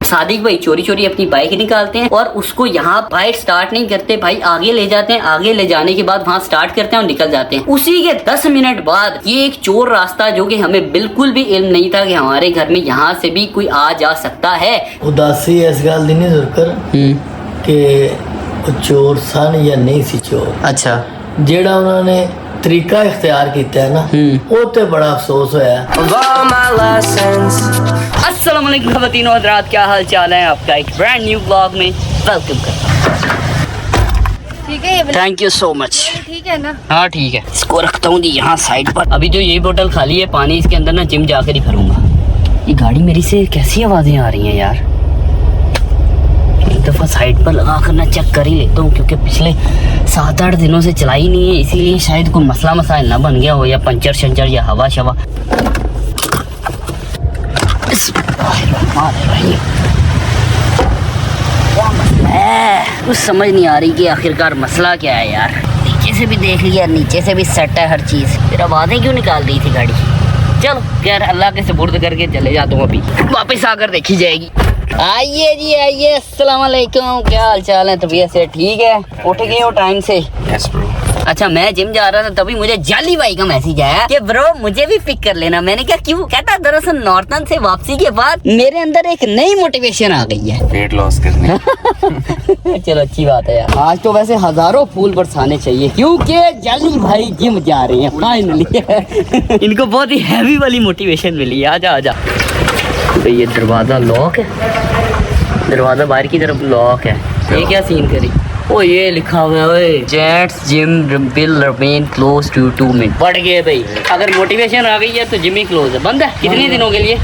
सादिक भाई चोरी चोरी अपनी बाइक निकालते हैं और उसको यहाँ बाइक स्टार्ट नहीं करते भाई, आगे ले जाते हैं। आगे ले जाने के बाद वहाँ स्टार्ट करते हैं और निकल जाते हैं। उसी के 10 मिनट बाद ये एक चोर रास्ता, जो कि हमें बिल्कुल भी इल्म नहीं था कि हमारे घर में यहाँ से भी कोई आ जा सकता है। उदासी इस गल दी नहीं जरूर कि चोर सन या नहीं सी चोर। अच्छा, जेड़ा उन्होंने तरीका इख्तियार किया है ना, वो तो बड़ा अफसोस होया। अस्सलाम वालेकुम ख़वातीन और हज़रात, क्या हाल चाल है आपका? एक ब्रांड न्यू ब्लॉग में वेलकम करता हूँ। ठीक है, ये थैंक यू सो मच। ठीक है ना? हाँ ठीक है, इसको रखता हूँ यहाँ साइड पर। अभी जो ये बोतल खाली है पानी, इसके अंदर ना जिम जाकर ही भरूंगा। ये गाड़ी मेरी से कैसी आवाज़ें आ रही हैं यार, एक दफ़ा साइड पर लगा कर ना चेक कर ही लेता हूँ, क्योंकि पिछले 7-8 दिनों से चलाई नहीं है, इसीलिए शायद कोई मसला मसाइल ना बन गया हो, या पंचर शंचर या हवा शवा। क्या मसला है कुछ समझ नहीं आ रही कि आखिरकार मसला क्या है यार। नीचे से भी देख लिया, नीचे से भी सेट है हर चीज़, फिर आवाज़ें क्यों निकाल रही थी गाड़ी। चलो यार, अल्लाह के सुपुर्द करके चले जाता हूँ, अभी वापस आकर देखी जाएगी। आइए जी आइए, अस्सलाम वालेकुम, क्या हाल चाल है? तबीयत से ठीक है? उठ गए हो टाइम से? Yes, bro. अच्छा, मैं जिम जा रहा था तभी मुझे जाली भाई का मैसेज आया कि ब्रो मुझे भी पिक कर लेना। मैंने कहा क्यों? कहता दरअसल नॉर्थन से वापसी के बाद मेरे अंदर एक नई मोटिवेशन आ गई है वेट लॉस करने। चलो अच्छी बात है यार। आज तो वैसे हजारों फूल बरसाने चाहिए, क्योंकि जाली भाई जिम जा रहे हैं फाइनली। इनको बहुत ही हैवी वाली मोटिवेशन मिली है। आजा आजा। तो ये दरवाजा लॉक है, दरवाजा बाहर की तरफ लॉक है। ये क्या सीन करी? ओ ये लिखा हुआ है gents gym will remain close to 2 minute. बढ़ गए भाई, अगर मोटिवेशन आ गई है तो जिम ही क्लोज है। बंद है कितने दिनों के लिए?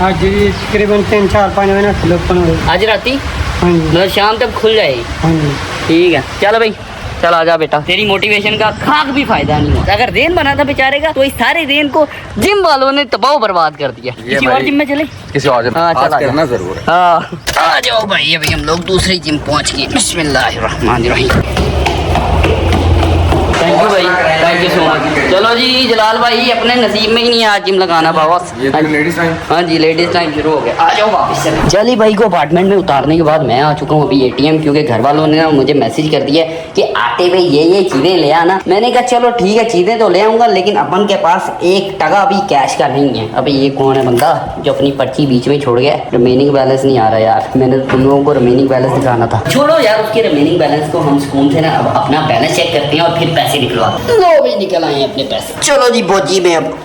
आज तकरीबन 3-4-5 महीने। आज राती हाँ जी, मतलब शाम तक खुल जाएगी। हाँ जी। ठीक है, चलो भाई चल आजा बेटा। तेरी मोटिवेशन का खाक भी फायदा नहीं हुआ। अगर दिन बना था बेचारे का, तो इस सारे दिन को जिम वालों ने तबाह बर्बाद कर दिया। किसी और जिम में चले, किसी और जिम हाँ, आज चला करना जरूर है। हाँ आ जाओ भाई, अभी हम लोग दूसरी जिम पहुंच गए। बिस्मिल्लाहिर्रहमानिर्रहीम। थैंक यू भाई, थैंक यू सो मच। चलो जी जलाल भाई, अपने नसीब में ही नहीं है आज जिम लगाना बाबा। ये तो लेडीज टाइम। हाँ जी, लेडीज टाइम शुरू हो गया। आ जाओ वापस चले। जाली भाई को अपार्टमेंट में उतारने के बाद मैं आ चुका हूँ अभी ATM, क्योंकि घर वालों ने ना मुझे मैसेज कर दिया कि आते हुए ये चीज़ें ले आना। मैंने कहा चलो ठीक है, चीज़ें तो ले आऊँगा, लेकिन अपन के पास 1 टका भी कैश का नहीं है। अभी ये कौन है बंदा जो अपनी पर्ची बीच में छोड़ गया? रिमेनिंग बैलेंस नहीं आ रहा यार, मैंने तुम लोगों को रिमेनिंग बैलेंस दिखाना था। छोड़ो यार उसके रिमेनिंग बैलेंस को, हम सुकून से ना अब अपना बैलेंस चेक करते हैं और फिर पैसे निकलवाते हैं। लो भी निकल आए अपने पैसे। चलो जी बोझी में अब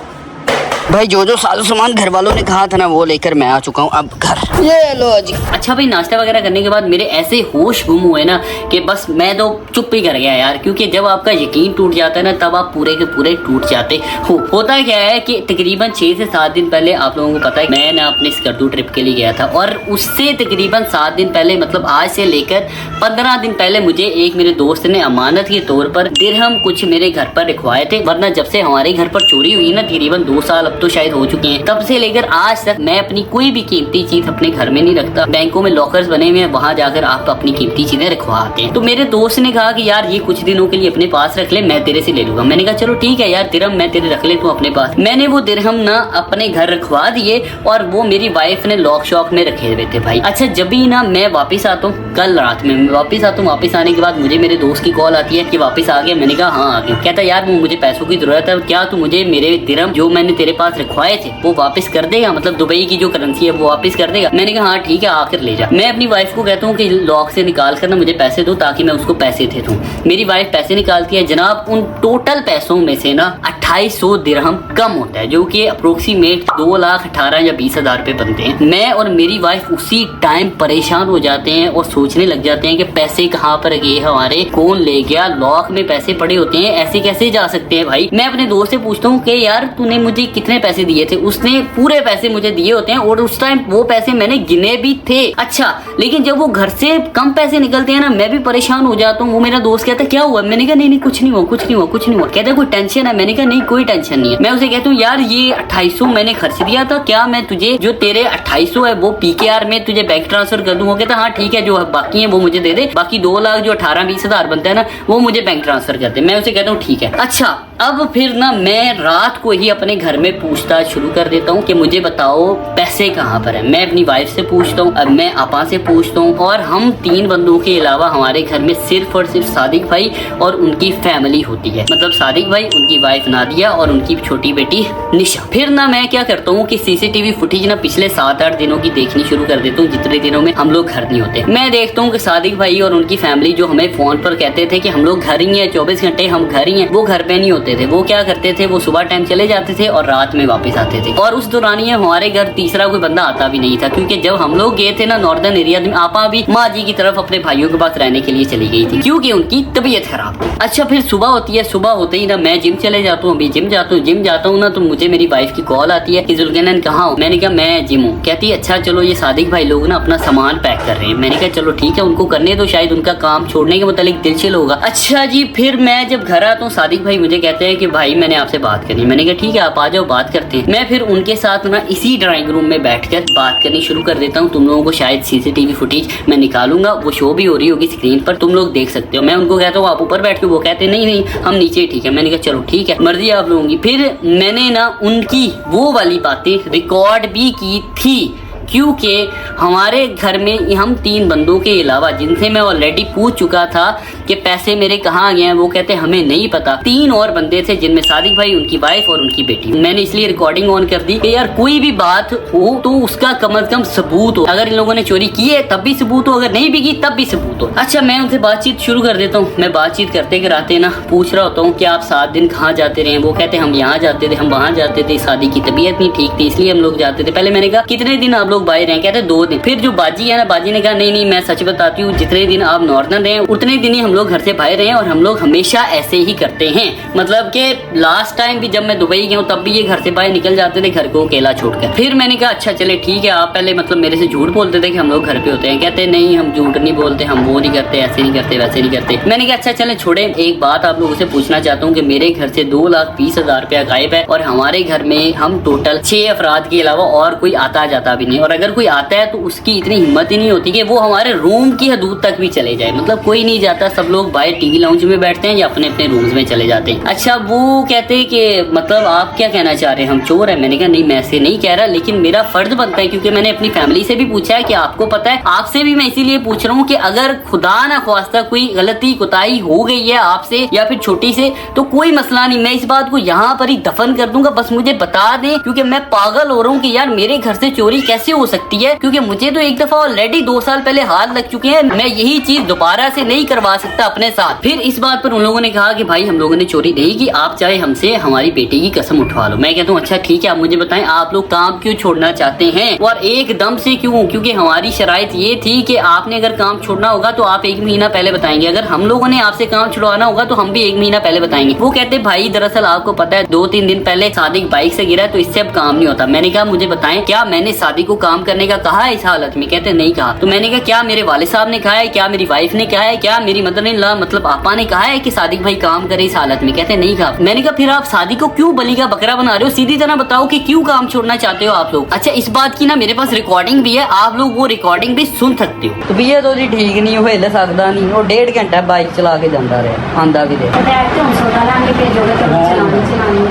भाई जो जो साजो सामान घर वालों ने कहा था ना, वो लेकर मैं आ चुका हूँ अब घर। ये लो जी। अच्छा भाई, नाश्ता वगैरह करने के बाद मेरे ऐसे होश गुम हुए ना कि बस मैं तो चुप ही कर गया यार, क्योंकि जब आपका यकीन टूट जाता है ना, तब आप पूरे के पूरे टूट जाते हो। होता क्या है कि तकरीबन 6 से 7 दिन पहले, आप लोगों को पता है मैं ना अपने स्कर्दू ट्रिप के लिए गया था, और उससे तकरीबन 7 दिन पहले, मतलब आज से लेकर 15 दिन पहले, मुझे एक मेरे दोस्त ने अमानत के तौर पर दिरहम कुछ मेरे घर पर रखवाए थे। वरना जब से हमारे घर पर चोरी हुई ना, तकरीबन 2 साल अब तो शायद हो चुके हैं, तब से लेकर आज तक मैं अपनी कोई भी कीमती चीज अपने घर में नहीं रखता। बैंकों में लॉकर्स बने हुए हैं, वहां जाकर आप अपनी कीमती चीजें रखवा आते हैं। तो मेरे दोस्त ने कहा कि यार ये कुछ दिनों के लिए अपने पास रख ले, मैं तेरे से ले लूंगा। मैंने कहा चलो ठीक है यार, दिरहम मैं तेरे रख ले, तू अपने पास। मैंने वो दिरहम ना अपने घर रखवा दिए, और वो मेरी वाइफ ने लॉक शॉक में रखे हुए थे भाई। अच्छा, जब भी ना मैं वापिस आता हूँ, कल रात में मैं वापिस आता हूँ, वापिस आने के बाद मुझे मेरे दोस्त की कॉल आती है कि वापिस आ गया। मैंने कहा हाँ आ गया। कहता यार वो मुझे पैसों की जरूरत है, क्या तू मुझे मेरे दिरहम जो मैंने तेरे पास रखवाए थे वो वापस कर देगा, मतलब दुबई की जो करेंसी है वो वापस कर देगा। मैंने कहा हाँ ठीक है, आकर ले जा। मैं अपनी वाइफ को कहता हूँ कि लॉक से निकाल कर ना मुझे पैसे दो, ताकि मैं उसको पैसे दे दूँ। मेरी वाइफ पैसे निकालती है जनाब, उन टोटल पैसों में से ना 2800 दिरहम कम होता है, जो कि अप्रोक्सीमेट 2,18,000 या 20,000 रुपए बनते हैं। मैं और मेरी वाइफ उसी टाइम परेशान हो जाते हैं और सोचने लग जाते हैं कि पैसे कहाँ पर गए हमारे, कौन ले गया, लॉक में पैसे पड़े होते हैं, ऐसे कैसे जा सकते हैं भाई। मैं अपने दोस्त से पूछता हूँ कि यार तूने मुझे कितने पैसे दिए थे? उसने पूरे पैसे मुझे दिए होते हैं, और उस टाइम वो पैसे मैंने गिने भी थे। अच्छा, लेकिन जब वो घर से कम पैसे निकलते हैं ना, मैं भी परेशान हो जाता हूँ। वो मेरा दोस्त कहता है क्या हुआ? मैंने कहा नहीं कुछ नहीं हुआ, कुछ नहीं हुआ, कुछ नहीं हुआ। कहता है कोई टेंशन है? मैंने कहा नहीं कोई टेंशन नहीं है। मैं उसे कहता हूँ यार ये 2800 मैंने खर्च दिया था, क्या मैं तुझे जो तेरे 2800 है वो PKR में तुझे बैंक ट्रांसफर कर दूँ? वो कहता हाँ ठीक है, जो बाकी है वो मुझे दे दे, बाकी 2 लाख जो 18-20 हज़ार बनता है ना, वो मुझे बैंक ट्रांसफर कर दे। मैं उसे कहता हूँ ठीक है। अच्छा, अब फिर ना मैं रात को ही अपने घर में पूछताछ शुरू कर देता हूँ कि मुझे बताओ पैसे कहाँ पर है। मैं अपनी वाइफ से पूछता हूँ, अब मैं आपा से पूछता हूँ, और हम 3 बंदों के अलावा हमारे घर में सिर्फ और सिर्फ सादिक भाई और उनकी फैमिली होती है। मतलब सादिक भाई, उनकी वाइफ नादिया और उनकी छोटी बेटी निशा। फिर ना मैं क्या करता हूँ कि सीसीटीवी फुटेज ना पिछले 7-8 दिनों की देखनी शुरू कर देता हूँ, जितने दिनों में हम लोग घर नहीं होते। मैं देखता हूँ कि सादिक भाई और उनकी फैमिली जो हमें फोन पर कहते थे कि हम लोग घर ही हैं, 24 घंटे हम घर ही हैं, वो घर पे नहीं होते थे। वो क्या करते थे, वो सुबह टाइम चले जाते थे और रात में वापस आते थे। और उस दौरान ये हमारे घर तीसरा कोई बंदा आता भी नहीं था, क्योंकि जब हम लोग गए थे ना नॉर्दर्न एरिया में, आपा भी माँ जी की तरफ अपने भाइयों के पास रहने के लिए चली गई थी, क्योंकि उनकी तबीयत खराब थी। अच्छा, फिर सुबह होती है, सुबह होते ही ना मैं जिम चले जाता हूँ। अभी जिम जाता हूँ ना, तो मुझे मेरी वाइफ की कॉल आती है कि जुल्कैनन कहाँ हो। मैंने कहा मैं जिम हूँ। कहती है अच्छा चलो, ये सादिक भाई लोग ना अपना सामान पैक कर रहे हैं। मैंने कहा चलो ठीक है, उनको करने तो, शायद उनका काम छोड़ने के मुतालिक दिलचस्प होगा। अच्छा जी, फिर मैं जब घर आता हूँ, सादिक भाई मुझे कहते हैं कि भाई मैंने आपसे बात करनी। मैंने कहा ठीक है, आप आ जाओ, बात करते हैं। मैं फिर उनके साथ ना इसी ड्राइंग रूम में बैठकर बात करनी शुरू कर देता हूँ। तुम लोगों को शायद सीसीटीवी फुटेज मैं निकालूंगा, वो शो भी हो रही होगी स्क्रीन पर, तुम लोग देख सकते हो। मैं उनको कहता हूँ आप ऊपर बैठ के, वो कहते नहीं हम नीचे, ठीक है। मैंने कहा चलो ठीक है, मर्जी आप लोगों की। फिर मैंने ना उनकी वो वाली बातें रिकॉर्ड भी की थी, क्योंकि हमारे घर में हम 3 बंदों के अलावा, जिनसे मैं ऑलरेडी पूछ चुका था कि पैसे मेरे कहाँ गए हैं, वो कहते हमें नहीं पता। 3 और बंदे थे, जिनमें सादिक भाई, उनकी वाइफ और उनकी बेटी। मैंने इसलिए रिकॉर्डिंग ऑन कर दी कि यार कोई भी बात हो तो उसका कम से कम सबूत हो। अगर इन लोगों ने चोरी की है तब भी सबूत हो, अगर नहीं भी की तब भी सबूत हो। अच्छा, मैं उनसे बातचीत शुरू कर देता हूँ। मैं बातचीत करते कराते ना पूछ रहा होता हूँ कि आप 7 दिन कहाँ जाते रहे। वो कहते हम यहाँ जाते थे, हम वहाँ जाते थे, शादी की तबीयत नहीं ठीक थी इसलिए हम लोग जाते थे। पहले मैंने कहा कितने दिन आप लोग बाहर रहे, कहते 2 दिन। फिर जो बाजी है ना, बाजी ने कहा नहीं मैं सच बताती हूँ, जितने दिन आप नॉर्दर्न रहे उतने दिन ही हम लोग घर से बाहर रहे, और हम लोग हमेशा ऐसे ही करते हैं। मतलब कि लास्ट टाइम भी जब मैं दुबई गया हूँ तब भी ये घर से बाहर निकल जाते थे, घर को अकेला छोड़कर। फिर मैंने कहा अच्छा चले ठीक है, आप पहले मतलब मेरे से झूठ बोलते थे कि हम लोग घर पे होते हैं। कहते नहीं हम झूठ नहीं बोलते, हम वो नहीं करते, ऐसे नहीं करते, वैसे नहीं करते। मैंने कहा अच्छा चले छोड़े, एक बात आप लोगों से पूछना चाहता हूँ कि मेरे घर से 2,20,000 रुपया गायब है, और हमारे घर में हम टोटल 6 अफराद के अलावा और कोई आता जाता भी नहीं, और अगर कोई आता है तो उसकी इतनी हिम्मत ही नहीं होती कि वो हमारे रूम की हदूद तक भी चले जाए। मतलब कोई नहीं जाता, सब लोग बाहर टीवी लाउंज में बैठते हैं या अपने अपने रूम्स में चले जाते हैं। अच्छा, वो कहते हैं कि मतलब आप क्या कहना चाह रहे हैं, हम चोर हैं। मैंने कहा नहीं मैं ऐसे नहीं कह रहा, लेकिन मेरा फर्ज बनता है, क्योंकि मैंने अपनी फैमिली से भी पूछा है कि आपको पता है, आपसे भी मैं इसीलिए पूछ रहा हूँ कि अगर खुदा ना ख्वास्ता कोई गलती कोताही हो गई है आपसे या फिर छोटी से, तो कोई मसला नहीं, मैं इस बात को यहाँ पर ही दफन कर दूंगा, बस मुझे बता दें, क्योंकि मैं पागल हो रहा हूँ कि यार मेरे घर से चोरी कैसे हो सकती है, क्योंकि मुझे तो एक दफा ऑलरेडी 2 साल पहले हाथ लग चुके हैं। मैं यही चीज दोबारा से नहीं करवा सकता अपने साथ। फिर इस बात पर उन लोगों ने कहा कि भाई हम लोगों ने चोरी नहीं की, आप चाहे हमसे हमारी बेटी की कसम उठवा लो। मैं कहता हूँ अच्छा ठीक है, आप मुझे बताएं आप लोग काम क्यों छोड़ना चाहते हैं, और एकदम से क्यों? क्योंकि हमारी शराइत ये थी कि आपने अगर काम छोड़ना होगा तो आप 1 महीना पहले बताएंगे, अगर हम लोगों ने आपसे काम छुड़वाना होगा तो हम भी 1 महीना पहले बताएंगे। वो कहते भाई दरअसल आपको पता है 2-3 दिन पहले सादिक बाइक से गिरा, तो इससे अब काम नहीं होता। मैंने कहा मुझे बताएं क्या मैंने सादिक को काम करने का कहा है इस हालत में? कहते नहीं कहा। तो मैंने कहा क्या मेरे वाले साहब ने कहा है, क्या मेरी वाइफ ने कहा है, क्या मेरी मदर इन लॉ मतलब आपा ने कहा है कि सादिक भाई काम करे इस हालत में? कहते नहीं कहा। मैंने कहा फिर आप सादिक को क्यों बलि का बकरा बना रहे हो? सीधी तरह बताओ कि क्यों काम छोड़ना चाहते हो आप लोग। अच्छा, इस बात की ना मेरे पास रिकॉर्डिंग भी है, आप लोग वो रिकॉर्डिंग भी सुन सकते हो। तो भैया तो ठीक नहीं हो हिल सकता नहीं, वो 1.5 घंटा बाइक चला के जाता रहा, आंदा भी रहा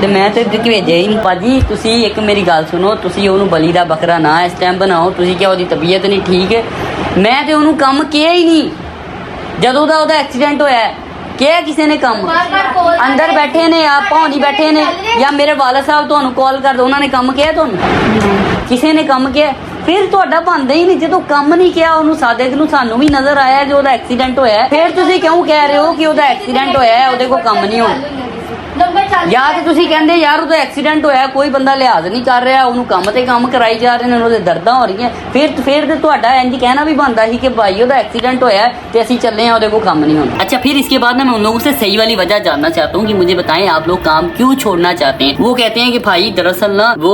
ਤੇ ਮੈਂ ਤੇ ਭੇਜਿਆ ਹੀ ਨਹੀਂ। ਭਾਜੀ ਤੁਸੀਂ ਇੱਕ ਮੇਰੀ ਗੱਲ ਸੁਣੋ, ਤੁਸੀਂ ਉਹਨੂੰ ਬਲੀ ਦਾ ਬੱਕਰਾ ਨਾ ਇਸ ਟਾਈਮ ਬਣਾਓ। ਤੁਸੀਂ ਕਿਹਾ ਉਹਦੀ ਤਬੀਅਤ ਨਹੀਂ ਠੀਕ ਹੈ, ਮੈਂ ਤੇ ਉਹਨੂੰ ਕੰਮ ਕਿਹਾ ਹੀ ਨਹੀਂ ਜਦੋਂ ਦਾ ਉਹਦਾ ਐਕਸੀਡੈਂਟ ਹੋਇਆ। ਕਿਹਾ ਕਿਸੇ ਨੇ ਕੰਮ ਅੰਦਰ ਬੈਠੇ ਨੇ ਆਪ ਭੌਂਦੀ ਬੈਠੇ ਨੇ, ਜਾਂ ਮੇਰੇ ਵਾਲਾ ਸਾਹਿਬ ਤੁਹਾਨੂੰ ਕਾਲ ਕਰ ਦੋ, ਉਹਨਾਂ ਨੇ ਕੰਮ ਕਿਹਾ ਤੁਹਾਨੂੰ? ਕਿਸੇ ਨੇ ਕੰਮ ਕਿਹਾ? ਫਿਰ ਤੁਹਾਡਾ ਬਣਦਾ ਹੀ ਨਹੀਂ, ਜਦੋਂ ਕੰਮ ਨਹੀਂ ਕਿਹਾ ਉਹਨੂੰ ਸਾਦਿਕ ਨੂੰ, ਸਾਨੂੰ ਵੀ ਨਜ਼ਰ ਆਇਆ ਜੋ ਉਹਦਾ ਐਕਸੀਡੈਂਟ ਹੋਇਆ, ਫਿਰ ਤੁਸੀਂ ਕਿਉਂ ਕਹਿ ਰਹੇ ਹੋ ਕਿ ਉਹਦਾ ਐਕਸੀਡੈਂਟ ਹੋਇਆ ਹੈ, ਉਹਦੇ ਕੋਲ ਕੰਮ ਨਹੀਂ ਹੋਣਾ? ਜਾਂ ਤੇ ਤੁਸੀਂ ਕਹਿੰਦੇ ਯਾਰ ਉਹਦਾ ਐਕਸੀਡੈਂਟ ਹੋਇਆ, ਕੋਈ ਬੰਦਾ ਲਿਹਾਜ਼ ਨਹੀਂ ਕਰ ਰਿਹਾ, ਉਹਨੂੰ ਕੰਮ ਤੇ ਕੰਮ ਕਰਾਈ ਜਾ ਰਹੇ ਨੇ, ਉਹਦੇ ਦਰਦਾਂ ਹੋ ਰਹੀਆਂ, फिर तो ਤੁਹਾਡਾ ਇੰਜ कहना भी बनता ही कि भाई ਉਹਦਾ एक्सीडेंट होया ਤੇ ਅਸੀਂ ਚੱਲੇ ਆ, ਉਹਦੇ ਕੋਲ ਕੰਮ नहीं होना। अच्छा, फिर इसके बाद ना मैं उन लोगों से सही वाली वजह जानना चाहता हूँ कि मुझे बताएं आप लोग काम क्यों छोड़ना चाहते हैं। वो कहते हैं कि भाई दरअसल ना वो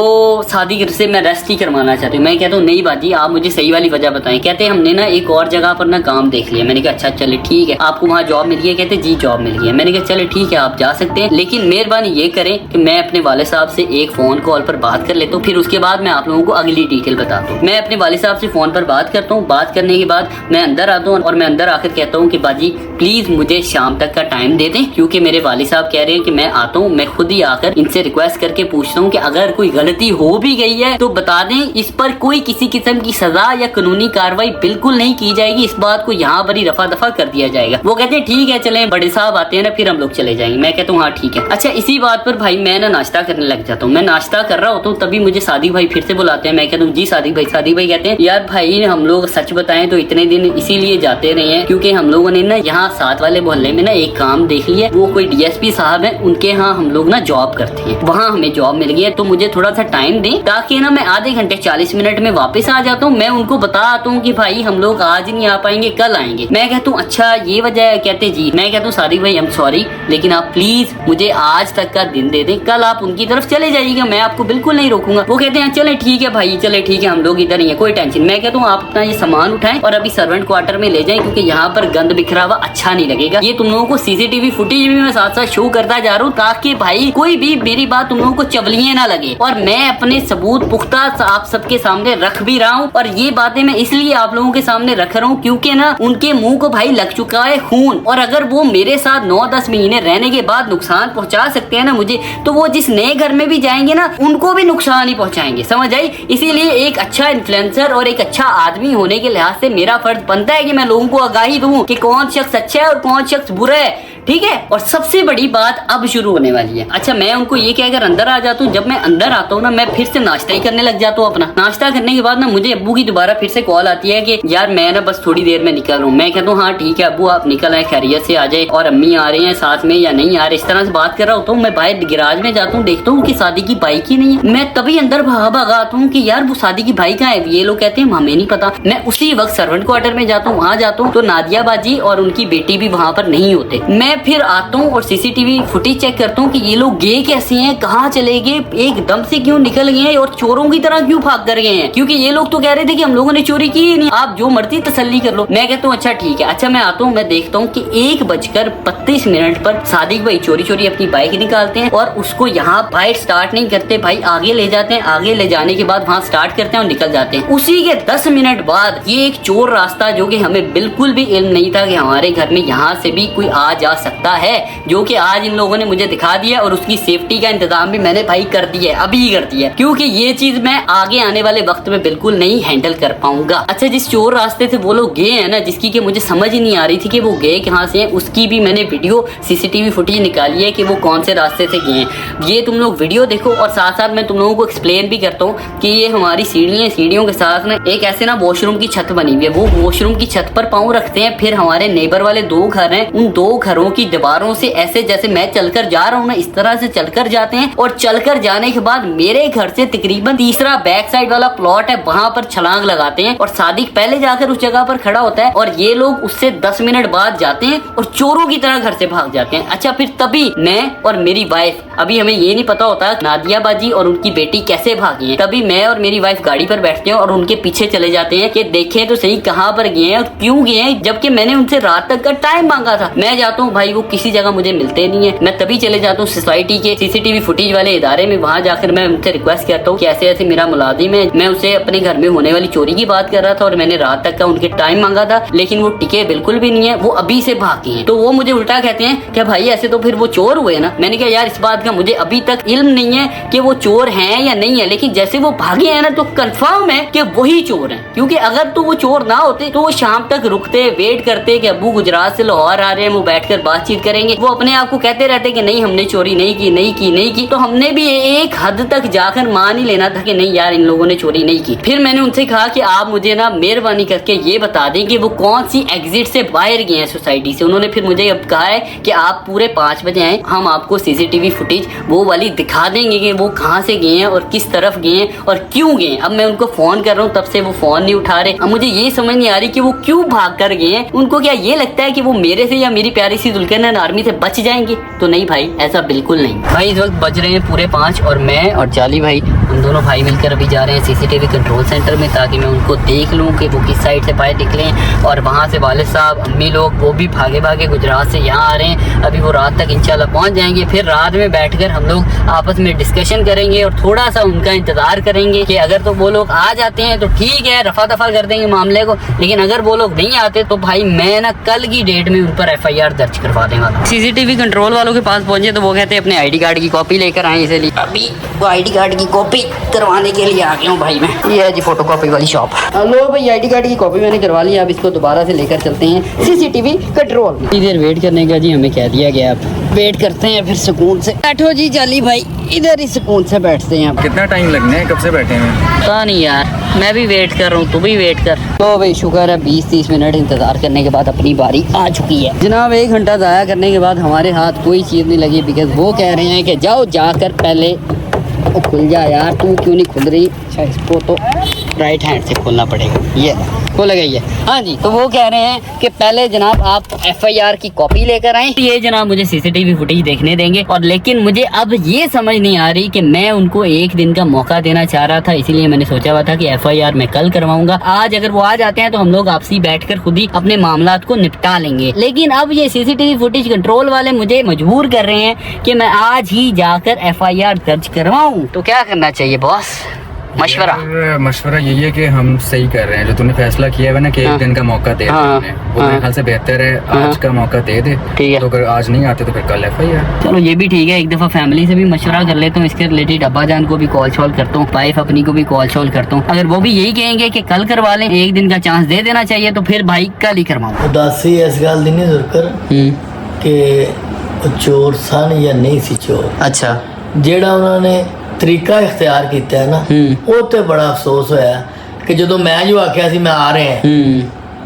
शादी से मैं रेस्ट ही करवाना चाहती हूँ। मैं कहता हूँ नहीं बाजी आप मुझे सही वाली वजह बताएं। कहते हैं हमने ना एक और जगह पर ना काम देख लिया। मैंने कहा अच्छा चले ठीक है, आपको वहाँ जॉब मिल गई है? कहते जी जॉब मिल गई है। मैंने कहा चले ठीक है आप जा सकते हैं, लेकिन मेहरबानी ये करें कि मैं अपने वाले साहब से एक फ़ोन कॉल पर बात कर लेता हूँ, फिर उसके बाद मैं आप लोगों को अगली डिटेल बताता हूँ। मैं अपने वाले साहब से फ़ोन पर बात करता हूँ, बात करने के बाद मैं अंदर आता हूँ और मैं अंदर आकर कहता हूँ कि बाजी प्लीज़ मुझे शाम तक का टाइम दे दें, क्योंकि मेरे वाले साहब कह रहे हैं कि मैं आता हूँ, मैं खुद ही आकर इनसे रिक्वेस्ट करके पूछता हूँ कि अगर कोई गलती हो भी गई है तो बता दें, इस पर कोई किसी किस्म की सजा या कानूनी कार्रवाई बिल्कुल नहीं की जाएगी, इस बात को यहाँ पर ही रफा दफा कर दिया जाएगा। वो कहते हैं ठीक है चले, बड़े साहब आते हैं ना फिर हम लोग चले जाएंगे। मैं कहता हूँ हाँ ठीक है। अच्छा इसी बात पर भाई मैं ना नाश्ता करने लग जाता हूँ। मैं नाश्ता कर रहा होता हूँ तभी मुझे सादिक भाई फिर से बुलाते हैं। मैं कहता हूँ जी सादिक भाई। सादिक भाई कहते हैं यार भाई हम लोग सच बताएं तो इतने दिन इसीलिए जाते रहे हैं क्योंकि हम लोगों ने ना यहाँ साथ वाले मोहल्ले में ना एक काम देख लिया, वो कोई डीएसपी साहब है, उनके यहाँ हम लोग ना जॉब करते हैं, वहाँ हमें जॉब मिल गई है, तो मुझे थोड़ा सा टाइम दें ताकि ना मैं आधे घंटे 40 मिनट में वापस आ जाता हूँ। मैं उनको बता आता हूँ कि भाई हम लोग आज नहीं आ पाएंगे, कल आएंगे। मैं कहता हूँ अच्छा ये वजह है, कहते जी। मैं कहता हूँ सादिक भाई आई एम सॉरी, लेकिन आप प्लीज मुझे आज तक का दिन दे दें, कल आप उनकी तरफ चले जाइएगा, मैं आपको बिल्कुल नहीं रोकूंगा। वो कहते हैं चले ठीक है भाई, चले ठीक है हम लोग इधर ही है, कोई टेंशन। मैं कहता हूँ आप अपना ये सामान उठाएं और अभी सर्वेंट क्वार्टर में ले जाएं क्योंकि यहाँ पर गंद बिखरा हुआ अच्छा नहीं लगेगा। ये तुम लोगों को सीसीटीवी फुटेज भी मैं साथ साथ शो करता जा रहा हूँ ताकि भाई कोई भी मेरी बात तुम लोगों को चवलिए ना लगे, और मैं अपने सबूत पुख्ता आप सबके सामने रख भी रहा हूँ। और ये बातें मैं इसलिए आप लोगों के सामने रख रहा हूँ क्योंकि ना उनके मुंह को भाई लग चुका है खून, और अगर वो मेरे साथ 9-10 महीने रहने के बाद नुकसान पहुंचा सकते हैं ना मुझे, तो वो जिस नए घर में भी जाएंगे ना उनको भी नुकसान ही पहुंचाएंगे, समझ आई। इसीलिए एक अच्छा इन्फ्लुएंसर और एक अच्छा आदमी होने के लिहाज से मेरा फर्ज बनता है कि मैं लोगों को आगाही दूं कि कौन शख्स अच्छा है और कौन शख्स बुरा है, ठीक है। और सबसे बड़ी बात अब शुरू होने वाली है। अच्छा मैं उनको ये कहकर अंदर आ जाता हूँ। जब मैं अंदर आता हूँ ना मैं फिर से नाश्ता ही करने लग जाता हूँ अपना। नाश्ता करने के बाद ना मुझे अब्बू की दोबारा फिर से कॉल आती है कि यार मैं ना बस थोड़ी देर में निकल रहा हूँ। मैं कहता हूँ हाँ ठीक है अब्बू आप निकल आए, खैरियत से आ जाए, और अम्मी आ रही है साथ में या नहीं आ रहे, इस तरह से बात कर रहा होता हूँ। मैं बाहर गिराज में जाता हूँ, देखता हूँ कि शादी की बाइक ही नहीं है। मैं तभी अंदर भागा आता हूँ कि यार वो शादी की बाइक कहाँ है। ये लोग कहते हैं हमें नहीं पता। मैं उसी वक्त सर्वेंट क्वार्टर में जाता हूँ, वहाँ जाता हूँ तो नादिया बाजी और उनकी बेटी भी वहाँ पर नहीं होते। मैं फिर आता हूँ और सीसीटीवी फुटेज चेक करता हूँ कि ये लोग गए कैसे हैं, कहाँ चले गए, एकदम से क्यों निकल गए हैं और चोरों की तरह क्यों भाग कर गए हैं, क्योंकि ये लोग तो कह रहे थे कि हम लोगों ने चोरी की ही नहीं, आप जो मर्जी तसल्ली कर लो। मैं कहता हूँ अच्छा ठीक है। अच्छा मैं आता हूँ, मैं देखता हूँ कि 1:32 पर सादिक भाई चोरी चोरी अपनी बाइक निकालते हैं और उसको यहाँ बाइक स्टार्ट नहीं करते भाई, आगे ले जाते हैं, आगे ले जाने के बाद वहाँ स्टार्ट करते हैं और निकल जाते हैं। उसी के 10 मिनट बाद ये एक चोर रास्ता जो कि हमें बिल्कुल भी इल्म नहीं था कि हमारे घर में यहाँ से भी कोई आ जा सकता है, जो कि आज इन लोगों ने मुझे दिखा दिया, और उसकी सेफ्टी का इंतजाम भी मैंने भाई कर दिया है, अभी कर दिया है, क्योंकि ये चीज मैं आगे आने वाले वक्त में बिल्कुल नहीं हैंडल कर पाऊंगा। अच्छा जिस चोर रास्ते से वो लोग गए हैं ना, जिसकी कि मुझे समझ ही नहीं आ रही थी कि वो गए कहाँ से हैं, उसकी भी मैंने वीडियो सीसीटीवी फुटेज निकाली है कि वो कौन से रास्ते से गए हैं। ये तुम लोग वीडियो देखो और साथ साथ मैं तुम लोगों को एक्सप्लेन भी करता हूँ कि ये हमारी सीढ़ी है, सीढ़ियों के साथ ना एक ऐसे ना वॉशरूम की छत बनी हुई है, वो वॉशरूम की छत पर पाँव रखते हैं। फिर हमारे नेबर वाले 2 घर हैं, उन 2 घरों की दीवारों से ऐसे जैसे मैं चलकर जा रहा हूँ ना इस तरह से चलकर जाते हैं, और चलकर जाने के बाद मेरे घर से तकरीबन तीसरा बैक साइड वाला प्लॉट है, वहां पर छलांग लगाते हैं और सादिक पहले जाकर उस जगह पर खड़ा होता है और ये लोग उससे 10 मिनट बाद जाते हैं और चोरों की तरह घर से भाग जाते हैं। अच्छा फिर तभी मैं और मेरी वाइफ, अभी हमें ये नहीं पता होता नादिया बाजी और उनकी बेटी कैसे भागी हैं, तभी मैं और मेरी वाइफ गाड़ी पर बैठते हैं और उनके पीछे चले जाते हैं कि देखें तो सही कहाँ पर गए हैं और क्यों गए हैं, जबकि मैंने उनसे रात तक का टाइम मांगा था। मैं जाता हूँ भाई वो किसी जगह मुझे मिलते नहीं है। मैं तभी चले जाता हूँ सोसाइटी के सीसीटीवी फुटेज वाले इदारे में, वहां जाकर मैं उनसे रिक्वेस्ट करता हूँ कि ऐसे ऐसे मेरा मुलाजिम है, मैं उसे अपने घर में होने वाली चोरी की बात कर रहा था और मैंने रात तक का उनके टाइम मांगा था, लेकिन वो टिके बिल्कुल भी नहीं है, वो अभी से भागे हैं। तो वो मुझे उल्टा कहते हैं कि भाई ऐसे तो फिर वो चोर हुए ना। मैंने कहा यार इस बात का मुझे अभी तक इल्म नहीं है कि वो चोर हैं या नहीं है, लेकिन जैसे वो भागे हैं ना तो कंफर्म है कि वही चोर हैं, क्योंकि अगर तो वो चोर ना होते तो वो शाम तक रुकते, वेट करते कि अब्बू गुजरात से लाहौर आ रहे हैं, वो बैठकर बातचीत करेंगे। वो अपने आप को कहते रहते कि नहीं हमने चोरी नहीं की, नहीं की, नहीं की, तो हमने भी एक हद तक जाकर मान ही लेना था कि नहीं यार इन लोगों ने चोरी नहीं की। फिर मैंने उनसे कहा कि आप मुझे ना मेहरबानी करके ये बता दें कि वो कौन सी एग्जिट से बाहर गए हैं सोसाइटी से। उन्होंने फिर मुझे अब कहा है कि आप पूरे 5 बजे आए, हम आपको सीसीटीवी फुटेज वो वाली दिखा देंगे कि वो कहाँ से गए हैं और किस तरफ गए हैं और क्यों गए। अब मैं उनको फोन कर रहा हूँ, तब से वो फोन नहीं उठा रहे। अब मुझे ये समझ नहीं आ रही कि वो क्यों भाग कर गए हैं। उनको क्या ये लगता है कि वो मेरे से या मेरी प्यारी सी दुलकरनैन आर्मी से बच जाएंगे? तो नहीं भाई, ऐसा बिल्कुल नहीं भाई। इस वक्त बज रहे हैं पूरे 5 और मैं और जाली भाई, उन दोनों भाई मिलकर अभी जा रहे हैं सीसीटीवी कंट्रोल सेंटर में, ताकि मैं उनको देख लूँ कि वो किस साइड से बाहर निकलें। और वहाँ से वालिद साहब, अम्मी लोग, वो भी भागे भागे गुजरात से यहाँ आ रहे हैं। अभी वो रात तक इंशाल्लाह पहुँच जाएंगे। फिर रात में बैठकर हम लोग आपस में डिस्कशन करेंगे और थोड़ा सा उनका इंतज़ार करेंगे कि अगर तो वो लोग आ जाते हैं तो ठीक है, रफा दफा कर देंगे मामले को। लेकिन अगर वो लोग नहीं आते तो भाई मैं ना कल की डेट में उन पर FIR दर्ज करवा देने वाला। सीसीटीवी कंट्रोल वालों के पास पहुंचे तो वो कहते हैं अपने ID कार्ड की कॉपी लेकर आए, इसलिए अभी वो ID कार्ड की कॉपी करवाने के लिए आ गया हूँ भाई मैं। ये है जी फोटो कॉपी वाली शॉप। लो भाई, ID कार्ड की कॉपी मैंने करवा ली। अब इसको दोबारा से लेकर चलते हैं सीसीटीवी कंट्रोल में। इधर वेट करने का जी हमें कह दिया गया। अब वेट करते हैं फिर सुकून से। बैठो जी जाली भाई, इधर ही सुकून से बैठते हैं। अब कितना टाइम लगना है, कब से बैठे हैं? पता नहीं यार, मैं भी वेट कर रहा हूँ, तू भी वेट कर। तो भाई शुक्र है 20-30 मिनट इंतज़ार करने के बाद अपनी बारी आ चुकी है जनाब। 1 घंटा ज़ाया करने के बाद हमारे हाथ कोई चीज़ नहीं लगी, बिकॉज वो कह रहे हैं कि जाओ जाकर पहले वो खुल जा यार, तू क्यों नहीं खुल रही? अच्छा, इसको तो राइट हैंड से खोलना पड़ेगा। ये खोल गई है। हाँ जी, तो वो कह रहे हैं कि पहले जनाब आप FIR की कॉपी लेकर आएं। ये जनाब मुझे सीसीटीवी फुटेज देखने देंगे। और लेकिन मुझे अब ये समझ नहीं आ रही कि मैं उनको 1 दिन का मौका देना चाह रहा था, इसीलिए मैंने सोचा हुआ था कि FIR मैं कल करवाऊंगा। आज अगर वो आ जाते हैं तो हम लोग आपसी बैठकर खुद ही अपने मामलात को निपटा लेंगे। लेकिन अब ये सीसीटीवी फुटेज कंट्रोल वाले मुझे मजबूर कर रहे हैं कि मैं आज ही जाकर FIR दर्ज करवाऊं। तो क्या करना चाहिए बॉस? मशवरा मशवरा यही है कि हम सही कर रहे हैं। जो तूने फैसला किया है ना कि 1 दिन का मौका दे वो मेरे ख्याल से बेहतर है। आज का मौका दे दे, ठीक है। तो अगर आज नहीं आते तो फिर कल FIR। चलो ये भी ठीक है। एक दफ़ा फैमिली से भी मशवरा कर लेता हूँ इसके रिलेटेड। अब्बा जान को भी कॉल शॉल करता हूँ, वाइफ अपनी को भी कॉल शॉल करता हूँ। अगर वो भी यही कहेंगे कि कल करवा लें, 1 दिन का चांस दे देना चाहिए, तो फिर भाई कल ही करवाऊँ। उदासी इस गल दी नहीं जुरकर कि वो चोर सन या नहीं सी चोर। अच्छा, ਜਿਹੜਾ ਉਹਨਾਂ ਨੇ ਤਰੀਕਾ ਇਖਤਿਆਰ ਕੀਤਾ ਹੈ ਨਾ, ਉਹ ਤੇ ਬੜਾ ਅਫਸੋਸ ਹੋਇਆ ਕਿ ਜਦੋਂ ਮੈਂ ਜੋ ਆਖਿਆ ਸੀ ਮੈਂ ਆ ਰਿਹਾ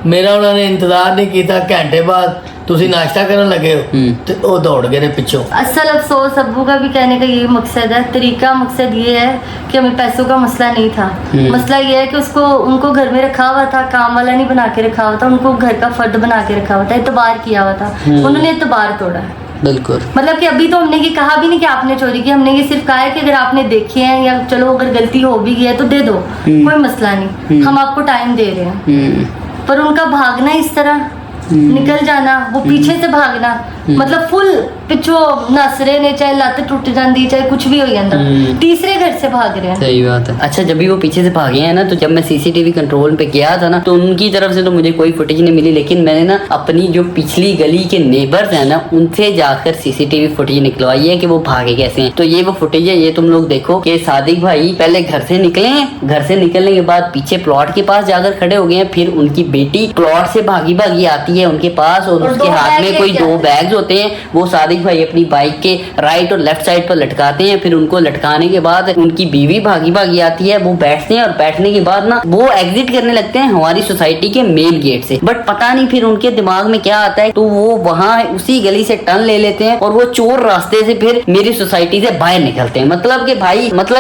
ਮੇਰਾ ਉਹਨਾਂ ਨੇ ਇੰਤਜ਼ਾਰ ਨਹੀਂ ਕੀਤਾ। ਘੰਟੇ ਬਾਅਦ ਤੁਸੀਂ नाश्ता ਕਰਨ ਲੱਗੇ ਹੋ ਤੇ ਉਹ ਦੌੜ ਗਏ ਨੇ ਪਿੱਛੋਂ। असल अफसोस अब्बू का भी कहने का यही मकसद है। तरीका मकसद ये है कि हमें पैसों का मसला नहीं था। मसला ये है कि उसको उनको घर में रखा हुआ था, काम वाला नहीं बना के रखा हुआ था, उनको घर का फर्द बना के रखा हुआ था, एतबार किया हुआ था। उन्होंने एतबार तोड़ा है। बिल्कुल। मतलब कि अभी तो हमने ये कहा भी नहीं कि आपने चोरी की, हमने ये सिर्फ कहा है कि अगर आपने देखे हैं या चलो अगर गलती हो भी गई है तो दे दो, कोई मसला नहीं, हम आपको टाइम दे रहे हैं। पर उनका भागना इस तरह निकल जाना, वो पीछे से भागना, मतलब फुल पिछो नसरे ने, चाहे लत टूट जाती, चाहे कुछ भी हो जाता, तीसरे घर से भाग रहे हैं। सही बात है। अच्छा, जब भी वो पीछे से भागे हैं ना, तो जब मैं सीसीटीवी कंट्रोल पे गया था ना, तो उनकी तरफ से तो मुझे कोई फुटेज नहीं मिली। लेकिन मैंने ना अपनी जो पिछली गली के नेबर्स हैं ना, उनसे जाकर सीसीटीवी फुटेज निकलवाई है कि वो भागे कैसे हैं। तो ये वो फुटेज है, ये तुम लोग देखो कि सादिक भाई पहले घर से निकले हैं, घर से निकलने के बाद पीछे प्लॉट के पास जाकर खड़े हो गए हैं। फिर उनकी बेटी प्लॉट से भागी भागी आती है उनके पास, और उसके हाथ में कोई 2 बैग्स होते हैं। वो सादिक भाई अपनी बाइक के राइट और लेफ्ट साइड पर लटकाते हैं। फिर उनको लटकाने के बाद उनकी बीवी भागी भागी आती है, वो बैठते हैं और बैठने के बाद ना वो एग्जिट करने लगते हैं हमारी सोसाइटी के मेन गेट से। बट पता नहीं फिर उनके दिमाग में क्या आता है, तो वो वहाँ उसी गली से टर्न ले लेते हैं और वो चोर रास्ते से फिर मेरी सोसाइटी से बाहर निकलते हैं। मतलब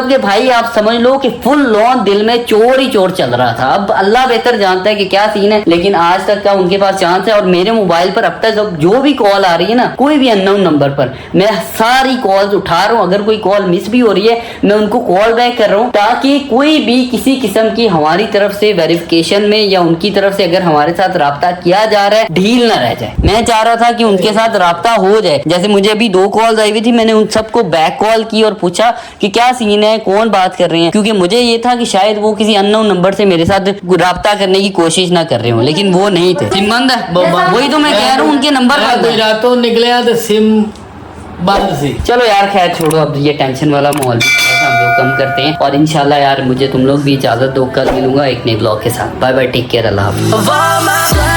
कि भाई आप समझ लो कि फुल लॉन दिल में चोर ही चोर चल रहा था। अब अल्लाह बेहतर जानता है कि क्या सीन है, लेकिन आज तक का उनके पास चांस है। और मेरे मोबाइल पर अब तक जो भी कॉल आ रही है ना, कोई भी अननोन नंबर पर, मैं सारी कॉल्स उठा रहा हूँ। अगर कोई कॉल मिस भी हो रही है, मैं उनको कॉल बैक कर रहा हूँ, ताकि कोई भी किसी किस्म की हमारी तरफ से वेरिफिकेशन में या उनकी तरफ से अगर हमारे साथ राब्ता किया जा रहा है, ढील ना रह जाए। मैं चाह रहा था कि उनके साथ राब्ता हो जाए। जैसे मुझे अभी 2 कॉल्स आई हुई थी, मैंने उन सबको बैक कॉल की और पूछा कि क्या सीन है, कौन बात कर रहे हैं, क्योंकि मुझे ये था कि शायद वो किसी अननोन नंबर से मेरे साथ राब्ता करने की कोशिश ना कर रहे हो, लेकिन वो नहीं थे। सिम बंद है, वही तो मैं कह रहा हूँ, उनके नंबर गुजरातों निकलिया तो सिम बंद सी। चलो यार खैर छोड़ो, अब ये टेंशन वाला माहौल हम लोग कम करते हैं। और इंशाल्लाह यार मुझे तुम लोग भी इजाजत दो, कल मिलूंगा एक नए ब्लॉग के साथ। बाय बाय, टेक केयर, अल्लाह हाफ़िज़।